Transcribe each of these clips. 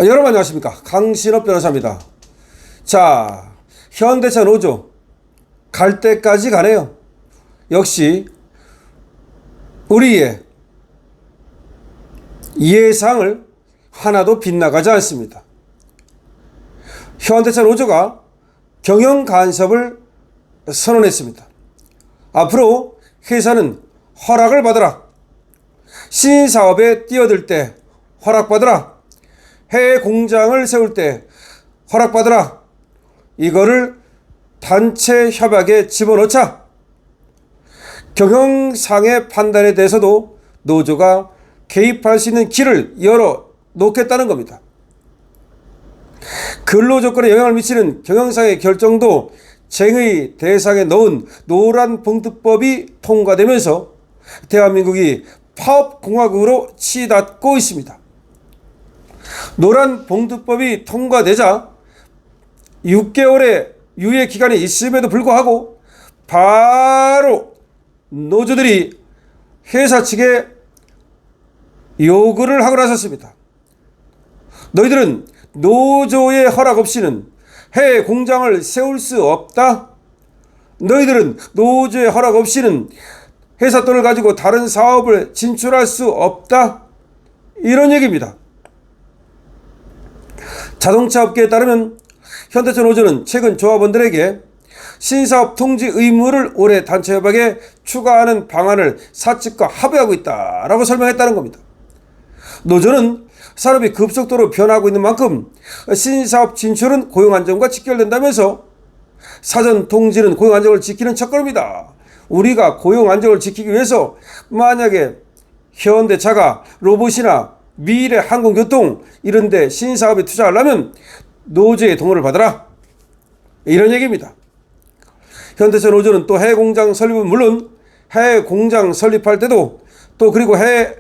여러분 안녕하십니까. 강신업 변호사입니다. 자, 현대차 노조 갈 때까지 가네요. 역시 우리의 예상을 하나도 빗나가지 않습니다. 현대차 노조가 경영 간섭을 선언했습니다. 앞으로 회사는 허락을 받으라. 신사업에 뛰어들 때 허락받으라. 해외 공장을 세울 때 허락받으라. 이거를 단체 협약에 집어넣자. 경영상의 판단에 대해서도 노조가 개입할 수 있는 길을 열어놓겠다는 겁니다. 근로조건에 영향을 미치는 경영상의 결정도 쟁의 대상에 넣은 노란봉투법이 통과되면서 대한민국이 파업공화국으로 치닫고 있습니다. 노란봉투법이 통과되자 6개월의 유예 기간이 있음에도 불구하고 바로 노조들이 회사 측에 요구를 하고 나섰습니다. 너희들은 노조의 허락 없이는 해외 공장을 세울 수 없다. 너희들은 노조의 허락 없이는 회사 돈을 가지고 다른 사업을 진출할 수 없다. 이런 얘기입니다. 자동차 업계에 따르면 현대차 노조는 최근 조합원들에게 신사업 통지 의무를 올해 단체 협약에 추가하는 방안을 사측과 합의하고 있다라고 설명했다는 겁니다. 노조는 산업이 급속도로 변하고 있는 만큼 신사업 진출은 고용 안정과 직결된다면서 사전 통지는 고용 안정을 지키는 첫걸음이다. 우리가 고용 안정을 지키기 위해서 만약에 현대차가 로봇이나 미래 항공교통 이런 데 신사업에 투자하려면 노조의 동의를 받아라. 이런 얘기입니다. 현대차 노조는 또 해외 공장 설립은 물론 해외 공장 설립할 때도 또 그리고 해외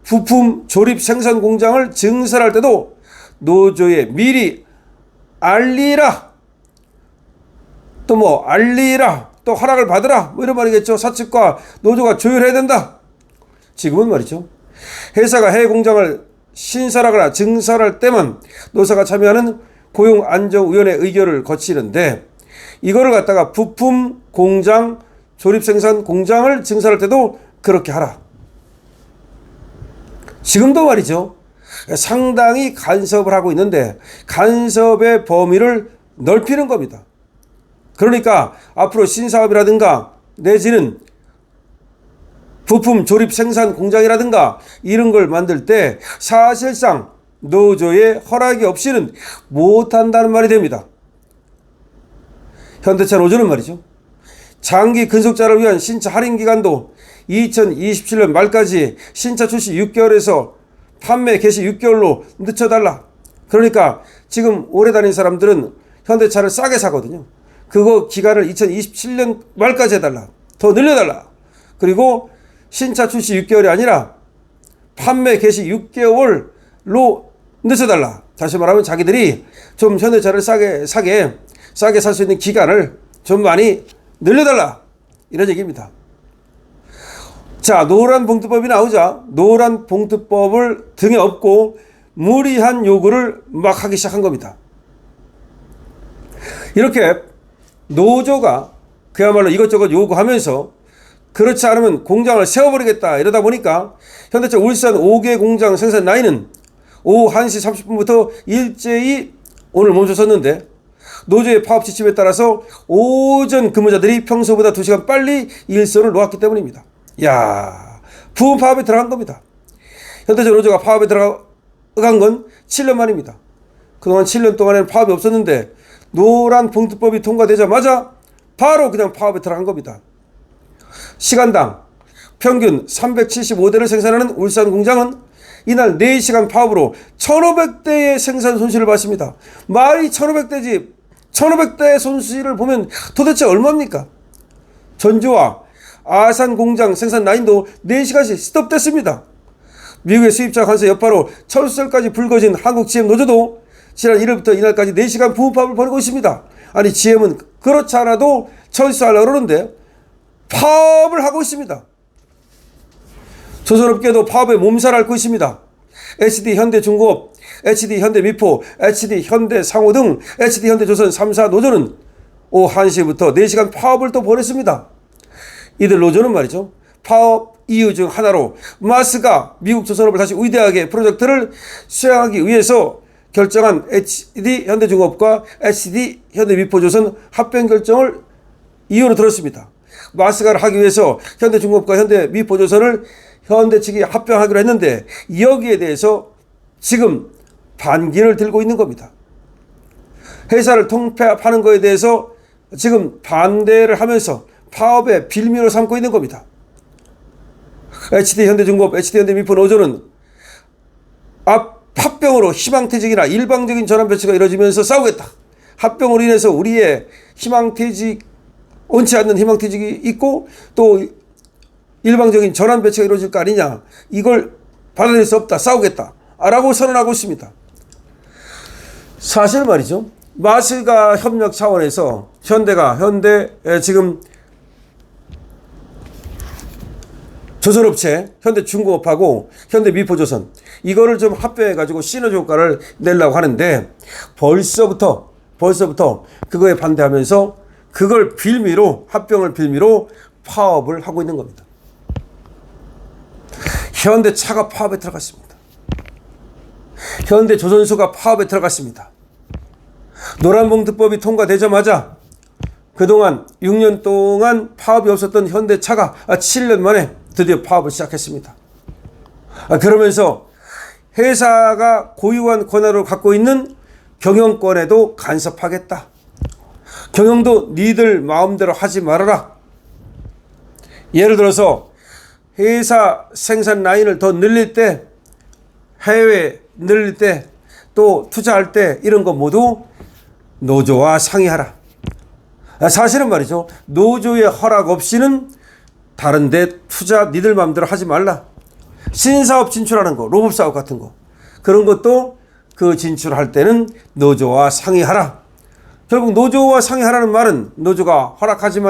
부품 조립 생산 공장을 증설할 때도 노조에 미리 알리라. 또 알리라. 또 허락을 받으라. 이런 말이겠죠. 사측과 노조가 조율해야 된다. 지금은 말이죠. 회사가 해외 공장을 신설하거나 증설할 때만 노사가 참여하는 고용안정위원회 의결을 거치는데 이거를 갖다가 부품 공장, 조립 생산 공장을 증설할 때도 그렇게 하라. 지금도 말이죠. 상당히 간섭을 하고 있는데 간섭의 범위를 넓히는 겁니다. 그러니까 앞으로 신사업이라든가 내지는 부품 조립 생산 공장이라든가 이런 걸 만들 때 사실상 노조의 허락이 없이는 못한다는 말이 됩니다. 현대차 노조는 말이죠. 장기 근속자를 위한 신차 할인 기간도 2027년 말까지 신차 출시 6개월에서 판매 개시 6개월로 늦춰달라. 그러니까 지금 오래 다닌 사람들은 현대차를 싸게 사거든요. 그거 기간을 2027년 말까지 해달라. 더 늘려달라. 그리고 신차 출시 6개월이 아니라 판매 개시 6개월로 늦춰달라. 다시 말하면 자기들이 좀 현대차를 싸게 살 수 있는 기간을 좀 많이 늘려달라. 이런 얘기입니다. 자, 노란봉투법이 나오자 노란봉투법을 등에 업고 무리한 요구를 막 하기 시작한 겁니다. 이렇게 노조가 그야말로 이것저것 요구하면서 그렇지 않으면 공장을 세워버리겠다 이러다 보니까 현대차 울산 5개 공장 생산 라인은 오후 1시 30분부터 일제히 오늘 멈춰섰는데 노조의 파업 지침에 따라서 오전 근무자들이 평소보다 2시간 빨리 일선을 놓았기 때문입니다. 야, 부분 파업에 들어간 겁니다. 현대차 노조가 파업에 들어간 건 7년 만입니다. 그동안 7년 동안에는 파업이 없었는데 노란봉투법이 통과되자마자 바로 그냥 파업에 들어간 겁니다. 시간당 평균 375대를 생산하는 울산 공장은 이날 4시간 파업으로 1500대의 생산 손실을 봤습니다. 말이 1500대지 1500대의 손실을 보면 도대체 얼마입니까? 전주와 아산 공장 생산 라인도 4시간씩 스톱됐습니다. 미국의 수입차 관세 여파로 철수설까지 불거진 한국 GM 노조도 지난 1일부터 이날까지 4시간 부분 파업을 벌이고 있습니다. 아니 GM은 그렇지 않아도 철수하려고 그러는데 파업을 하고 있습니다. 조선업계도 파업에 몸살 앓고 있습니다. HD 현대중공업 HD 현대미포, HD 현대상호 등 HD 현대조선 3사 노조는 오후 1시부터 4시간 파업을 또 벌였습니다. 이들 노조는 말이죠, 파업 이유 중 하나로 마스가 미국 조선업을 다시 위대하게 프로젝트를 수행하기 위해서 결정한 HD 현대중업과 HD 현대미포조선 합병 결정을 이유로 들었습니다. 마스가를 하기 위해서 현대중업과 현대미포조선을 현대 측이 합병하기로 했는데 여기에 대해서 지금 반기를 들고 있는 겁니다. 회사를 통폐합하는 것에 대해서 지금 반대를 하면서 파업의 빌미로 삼고 있는 겁니다. HD 현대중업, HD 현대미포 노조는 합병으로 희망퇴직이나 일방적인 전환배치가 이루어지면서 싸우겠다. 합병으로 인해서 우리의 희망퇴직, 원치 않는 희망퇴직이 있고 또 일방적인 전환배치가 이루어질 거 아니냐. 이걸 받아들일 수 없다. 싸우겠다. 라고 선언하고 있습니다. 사실 말이죠, 마스가 협력 차원에서 현대 지금 조선업체 현대중공업하고 현대미포조선 이거를 좀 합병해가지고 시너지 효과를 내려고 하는데 벌써부터 그거에 반대하면서 그걸 빌미로, 합병을 빌미로 파업을 하고 있는 겁니다. 현대차가 파업에 들어갔습니다. 현대조선소가 파업에 들어갔습니다. 노란봉투법이 통과되자마자 그동안 6년 동안 파업이 없었던 현대차가 7년 만에 드디어 파업을 시작했습니다. 그러면서 회사가 고유한 권한을 갖고 있는 경영권에도 간섭하겠다. 경영도 니들 마음대로 하지 말아라. 예를 들어서 회사 생산 라인을 더 늘릴 때, 해외 늘릴 때, 또 투자할 때 이런 거 모두 노조와 상의하라. 사실은 말이죠, 노조의 허락 없이는 다른 데 투자 니들 마음대로 하지 말라. 신사업 진출하는 거, 로봇 사업 같은 거, 그런 것도 그 진출할 때는 노조와 상의하라. 결국 노조와 상의하라는 말은 노조가 허락하지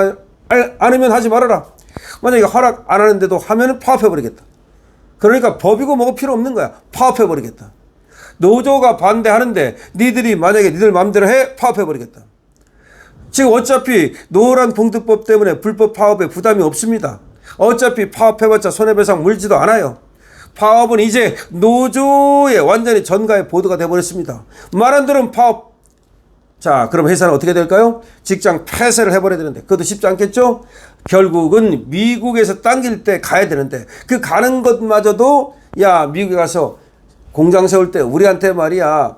않으면 하지 말아라. 만약에 허락 안 하는데도 하면 파업해버리겠다. 그러니까 법이고 뭐고 필요 없는 거야. 파업해버리겠다. 노조가 반대하는데 니들이 만약에 니들 마음대로 해, 파업해버리겠다. 지금 어차피 노란 봉투법 때문에 불법 파업에 부담이 없습니다. 어차피 파업해봤자 손해배상 물지도 않아요. 파업은 이제 노조에 완전히 전가의 보도가 돼버렸습니다. 말 안 들으면 파업. 자, 그럼 회사는 어떻게 될까요? 직장 폐쇄를 해버려야 되는데 그것도 쉽지 않겠죠? 결국은 미국에서 당길 때 가야 되는데 그 가는 것마저도 야, 미국에 가서 공장 세울 때 우리한테 말이야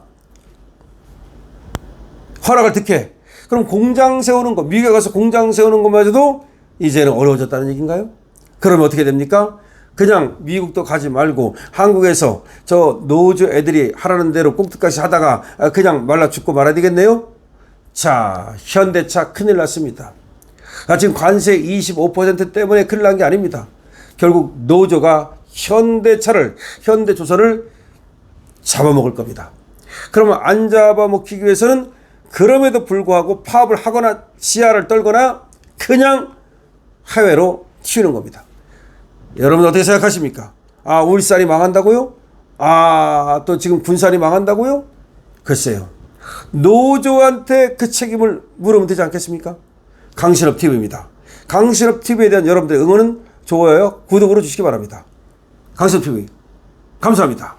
허락을 득해. 그럼 공장 세우는 거, 미국에 가서 공장 세우는 것마저도 이제는 어려워졌다는 얘기인가요? 그러면 어떻게 됩니까? 그냥 미국도 가지 말고 한국에서 저 노조 애들이 하라는 대로 꽁트까지 하다가 그냥 말라 죽고 말아야 되겠네요? 자, 현대차 큰일 났습니다. 지금 관세 25% 때문에 큰일 난 게 아닙니다. 결국 노조가 현대차를, 현대조선을 잡아먹을 겁니다. 그러면 안 잡아먹히기 위해서는 그럼에도 불구하고 파업을 하거나 지하를 떨거나 그냥 해외로 튀는 겁니다. 여러분 어떻게 생각하십니까? 아, 울산이 망한다고요? 아, 또 지금 군산이 망한다고요? 글쎄요. 노조한테 그 책임을 물으면 되지 않겠습니까? 강신업TV입니다. 강신업TV에 대한 여러분들의 응원은 좋아요, 구독으로 주시기 바랍니다. 강신업TV 감사합니다.